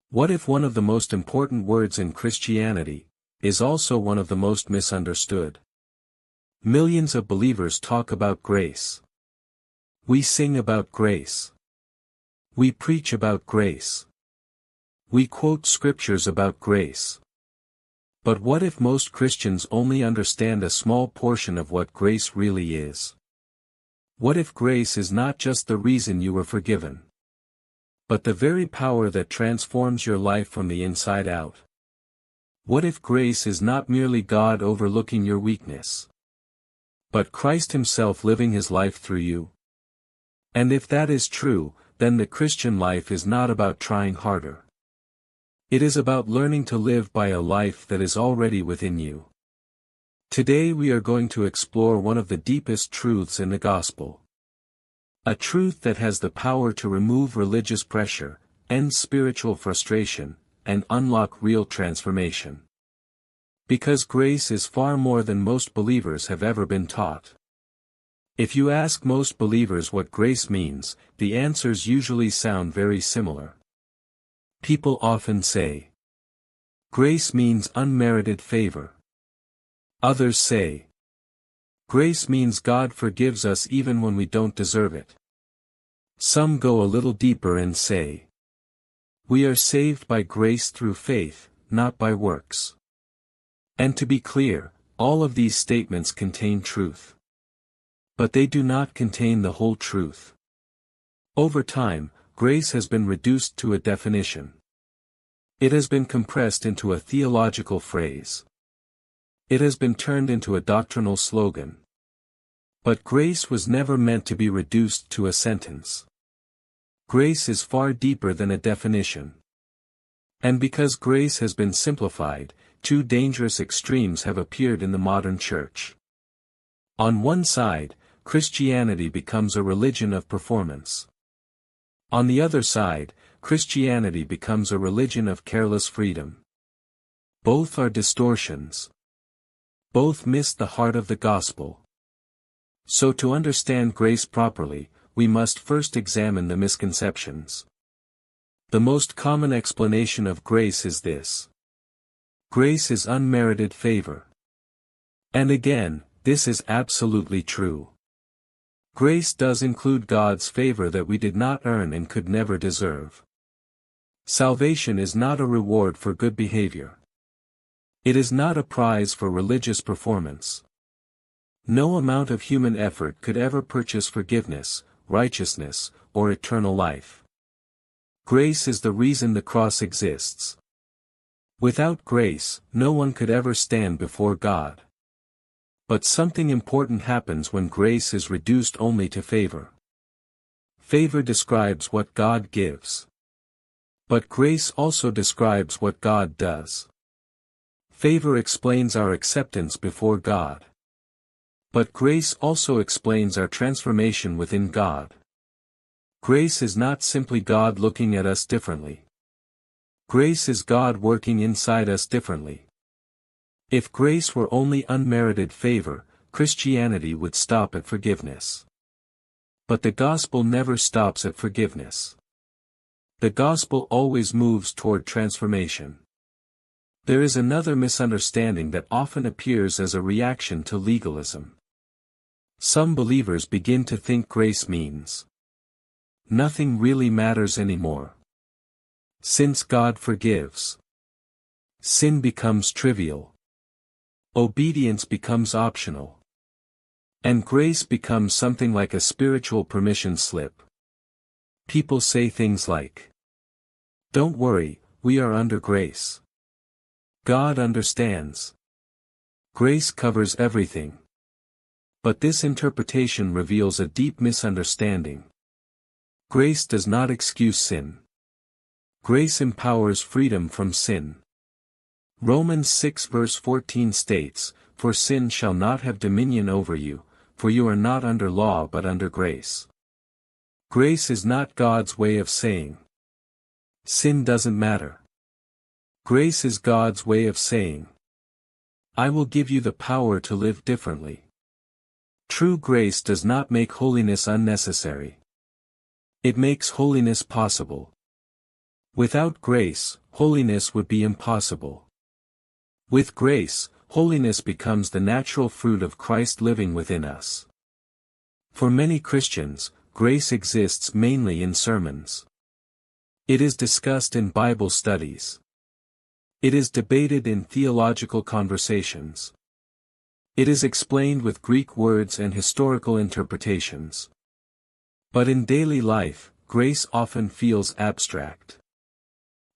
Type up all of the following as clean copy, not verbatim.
What if one of the most important words in Christianity is also one of the most misunderstood? Millions of believers talk about grace. We sing about grace. We preach about grace. We quote scriptures about grace. But what if most Christians only understand a small portion of what grace really is? What if grace is not just the reason you were forgiven, but the very power that transforms your life from the inside out? What if grace is not merely God overlooking your weakness, but Christ Himself living His life through you? And if that is true, then the Christian life is not about trying harder. It is about learning to live by a life that is already within you. Today we are going to explore one of the deepest truths in the gospel. A truth that has the power to remove religious pressure, end spiritual frustration, and unlock real transformation. Because grace is far more than most believers have ever been taught. If you ask most believers what grace means, the answers usually sound very similar. People often say, grace means unmerited favor. Others say, grace means God forgives us even when we don't deserve it. Some go a little deeper and say, we are saved by grace through faith, not by works. And to be clear, all of these statements contain truth. But they do not contain the whole truth. Over time, grace has been reduced to a definition. It has been compressed into a theological phrase. It has been turned into a doctrinal slogan. But grace was never meant to be reduced to a sentence. Grace is far deeper than a definition. And because grace has been simplified, two dangerous extremes have appeared in the modern church. On one side, Christianity becomes a religion of performance. On the other side, Christianity becomes a religion of careless freedom. Both are distortions. Both miss the heart of the gospel. So to understand grace properly, we must first examine the misconceptions. The most common explanation of grace is this: grace is unmerited favor. And again, this is absolutely true. Grace does include God's favor that we did not earn and could never deserve. Salvation is not a reward for good behavior. It is not a prize for religious performance. No amount of human effort could ever purchase forgiveness, righteousness, or eternal life. Grace is the reason the cross exists. Without grace, no one could ever stand before God. But something important happens when grace is reduced only to favor. Favor describes what God gives. But grace also describes what God does. Favor explains our acceptance before God. But grace also explains our transformation within God. Grace is not simply God looking at us differently. Grace is God working inside us differently. If grace were only unmerited favor, Christianity would stop at forgiveness. But the gospel never stops at forgiveness. The gospel always moves toward transformation. There is another misunderstanding that often appears as a reaction to legalism. Some believers begin to think grace means nothing really matters anymore. Since God forgives, sin becomes trivial. Obedience becomes optional. And grace becomes something like a spiritual permission slip. People say things like, "Don't worry, we are under grace. God understands. Grace covers everything." But this interpretation reveals a deep misunderstanding. Grace does not excuse sin. Grace empowers freedom from sin. Romans 6 verse 14 states, "For sin shall not have dominion over you, for you are not under law but under grace." Grace is not God's way of saying, sin doesn't matter. Grace is God's way of saying, I will give you the power to live differently. True grace does not make holiness unnecessary. It makes holiness possible. Without grace, holiness would be impossible. With grace, holiness becomes the natural fruit of Christ living within us. For many Christians, grace exists mainly in sermons. It is discussed in Bible studies. It is debated in theological conversations. It is explained with Greek words and historical interpretations. But in daily life, grace often feels abstract.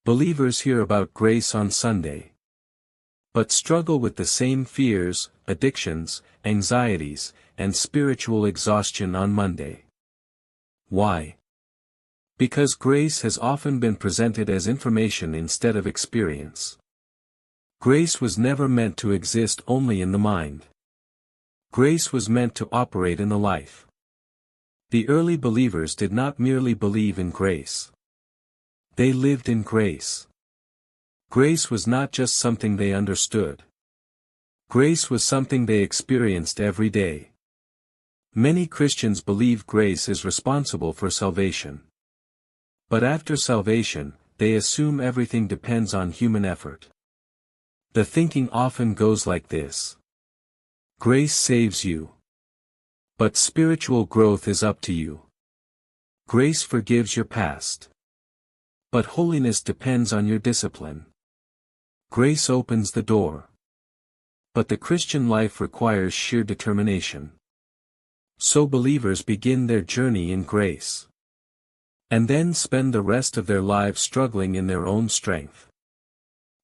Believers hear about grace on Sunday, but struggle with the same fears, addictions, anxieties, and spiritual exhaustion on Monday. Why? Because grace has often been presented as information instead of experience. Grace was never meant to exist only in the mind. Grace was meant to operate in the life. The early believers did not merely believe in grace. They lived in grace. Grace was not just something they understood. Grace was something they experienced every day. Many Christians believe grace is responsible for salvation. But after salvation, they assume everything depends on human effort. The thinking often goes like this. Grace saves you. But spiritual growth is up to you. Grace forgives your past. But holiness depends on your discipline. Grace opens the door. But the Christian life requires sheer determination. So believers begin their journey in grace. And then spend the rest of their lives struggling in their own strength.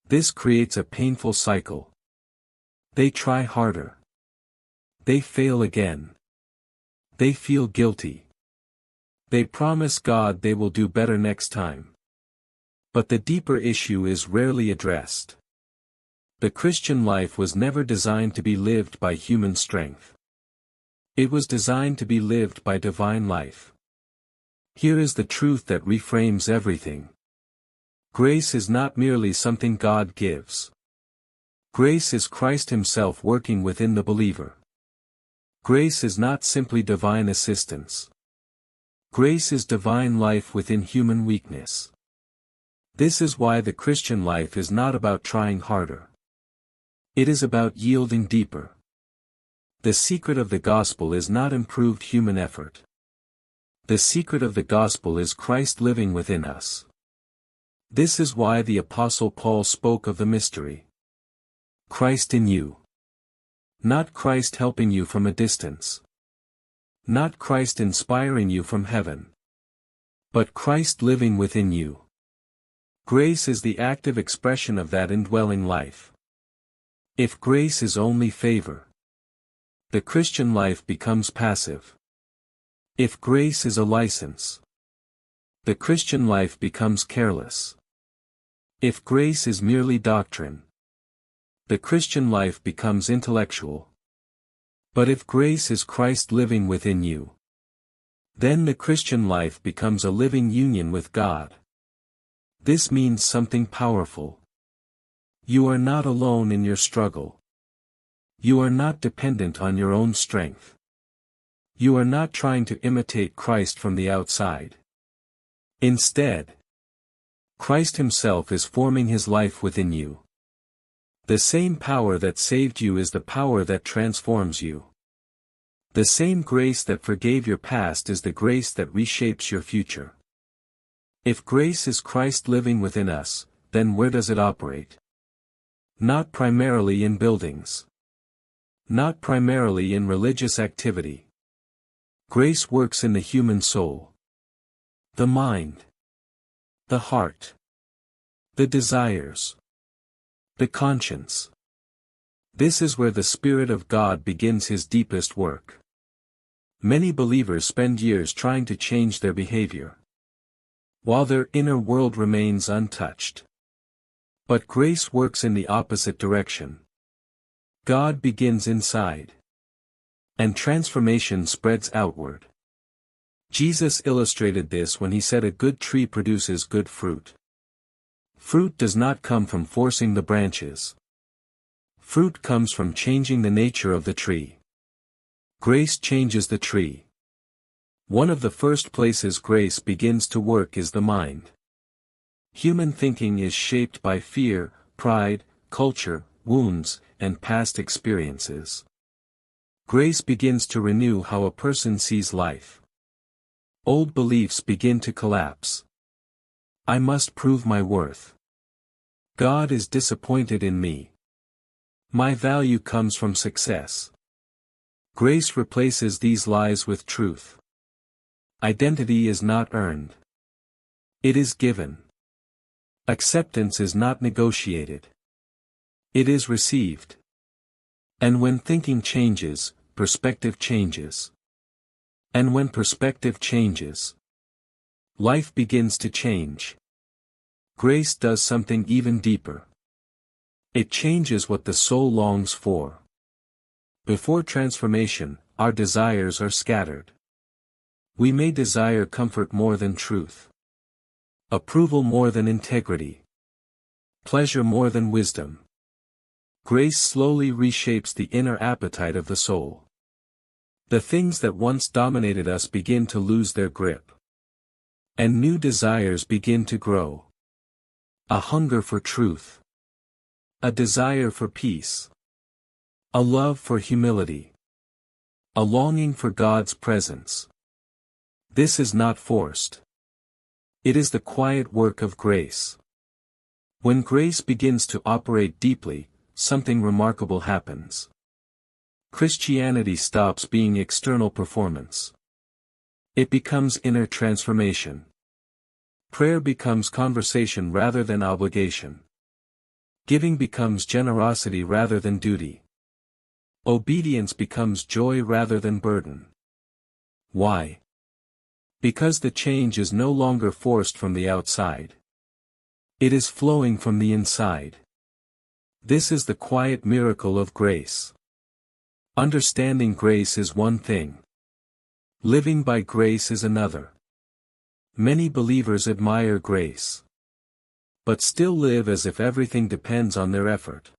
This creates a painful cycle. They try harder. They fail again. They feel guilty. They promise God they will do better next time. But the deeper issue is rarely addressed. The Christian life was never designed to be lived by human strength. It was designed to be lived by divine life. Here is the truth that reframes everything. Grace is not merely something God gives. Grace is Christ Himself working within the believer. Grace is not simply divine assistance. Grace is divine life within human weakness. This is why the Christian life is not about trying harder. It is about yielding deeper. The secret of the gospel is not improved human effort. The secret of the gospel is Christ living within us. This is why the Apostle Paul spoke of the mystery. Christ in you. Not Christ helping you from a distance. Not Christ inspiring you from heaven. But Christ living within you. Grace is the active expression of that indwelling life. If grace is only favor, the Christian life becomes passive. If grace is a license, the Christian life becomes careless. If grace is merely doctrine, the Christian life becomes intellectual. But if grace is Christ living within you, then the Christian life becomes a living union with God. This means something powerful. You are not alone in your struggle. You are not dependent on your own strength. You are not trying to imitate Christ from the outside. Instead, Christ Himself is forming His life within you. The same power that saved you is the power that transforms you. The same grace that forgave your past is the grace that reshapes your future. If grace is Christ living within us, then where does it operate? Not primarily in buildings. Not primarily in religious activity. Grace works in the human soul. The mind. The heart. The desires. The conscience. This is where the Spirit of God begins His deepest work. Many believers spend years trying to change their behavior, while their inner world remains untouched. But grace works in the opposite direction. God begins inside, and transformation spreads outward. Jesus illustrated this when He said a good tree produces good fruit. Fruit does not come from forcing the branches. Fruit comes from changing the nature of the tree. Grace changes the tree. One of the first places grace begins to work is the mind. Human thinking is shaped by fear, pride, culture, wounds, and past experiences. Grace begins to renew how a person sees life. Old beliefs begin to collapse. I must prove my worth. God is disappointed in me. My value comes from success. Grace replaces these lies with truth. Identity is not earned. It is given. Acceptance is not negotiated. It is received. And when thinking changes, perspective changes. And when perspective changes, life begins to change. Grace does something even deeper. It changes what the soul longs for. Before transformation, our desires are scattered. We may desire comfort more than truth. Approval more than integrity. Pleasure more than wisdom. Grace slowly reshapes the inner appetite of the soul. The things that once dominated us begin to lose their grip. And new desires begin to grow. A hunger for truth. A desire for peace. A love for humility. A longing for God's presence. This is not forced. It is the quiet work of grace. When grace begins to operate deeply, something remarkable happens. Christianity stops being external performance. It becomes inner transformation. Prayer becomes conversation rather than obligation. Giving becomes generosity rather than duty. Obedience becomes joy rather than burden. Why? Because the change is no longer forced from the outside. It is flowing from the inside. This is the quiet miracle of grace. Understanding grace is one thing. Living by grace is another. Many believers admire grace, but still live as if everything depends on their effort.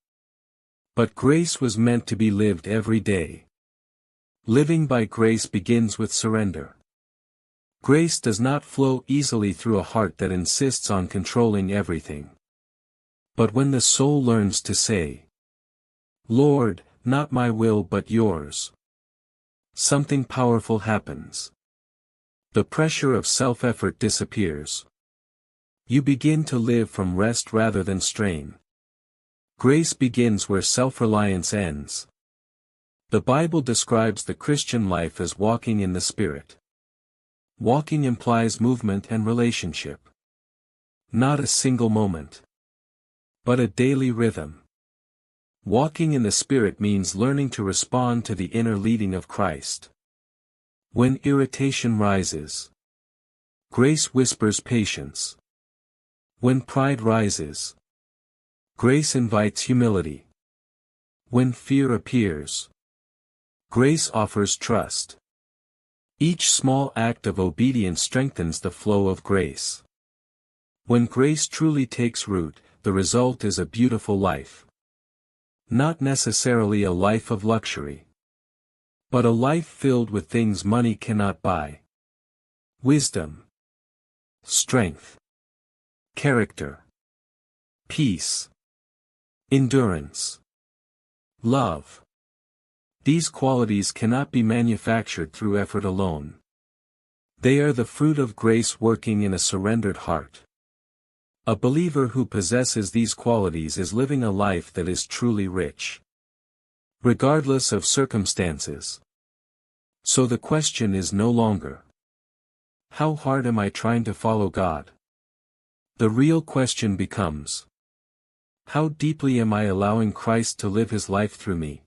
But grace was meant to be lived every day. Living by grace begins with surrender. Grace does not flow easily through a heart that insists on controlling everything. But when the soul learns to say, "Lord, not my will but yours," something powerful happens. The pressure of self-effort disappears. You begin to live from rest rather than strain. Grace begins where self-reliance ends. The Bible describes the Christian life as walking in the Spirit. Walking implies movement and relationship. Not a single moment, but a daily rhythm. Walking in the Spirit means learning to respond to the inner leading of Christ. When irritation rises, grace whispers patience. When pride rises, grace invites humility. When fear appears, grace offers trust. Each small act of obedience strengthens the flow of grace. When grace truly takes root, the result is a beautiful life. Not necessarily a life of luxury, but a life filled with things money cannot buy. Wisdom, strength, character, peace, endurance, love. These qualities cannot be manufactured through effort alone. They are the fruit of grace working in a surrendered heart. A believer who possesses these qualities is living a life that is truly rich, regardless of circumstances. So the question is no longer, how hard am I trying to follow God? The real question becomes, how deeply am I allowing Christ to live his life through me?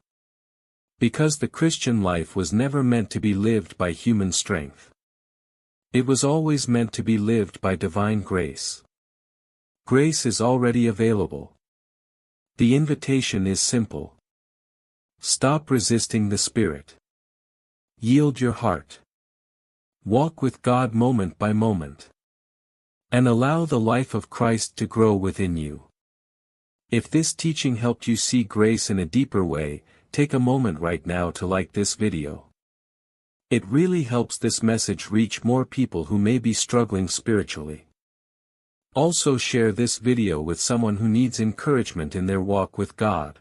Because the Christian life was never meant to be lived by human strength. It was always meant to be lived by divine grace. Grace is already available. The invitation is simple. Stop resisting the Spirit. Yield your heart. Walk with God moment by moment. And allow the life of Christ to grow within you. If this teaching helped you see grace in a deeper way, take a moment right now to like this video. It really helps this message reach more people who may be struggling spiritually. Also share this video with someone who needs encouragement in their walk with God.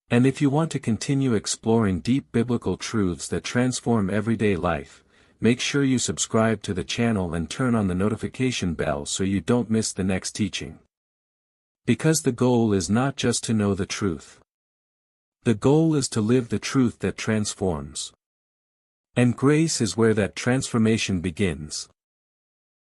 And if you want to continue exploring deep biblical truths that transform everyday life, make sure you subscribe to the channel and turn on the notification bell so you don't miss the next teaching. Because the goal is not just to know the truth. The goal is to live the truth that transforms. And grace is where that transformation begins.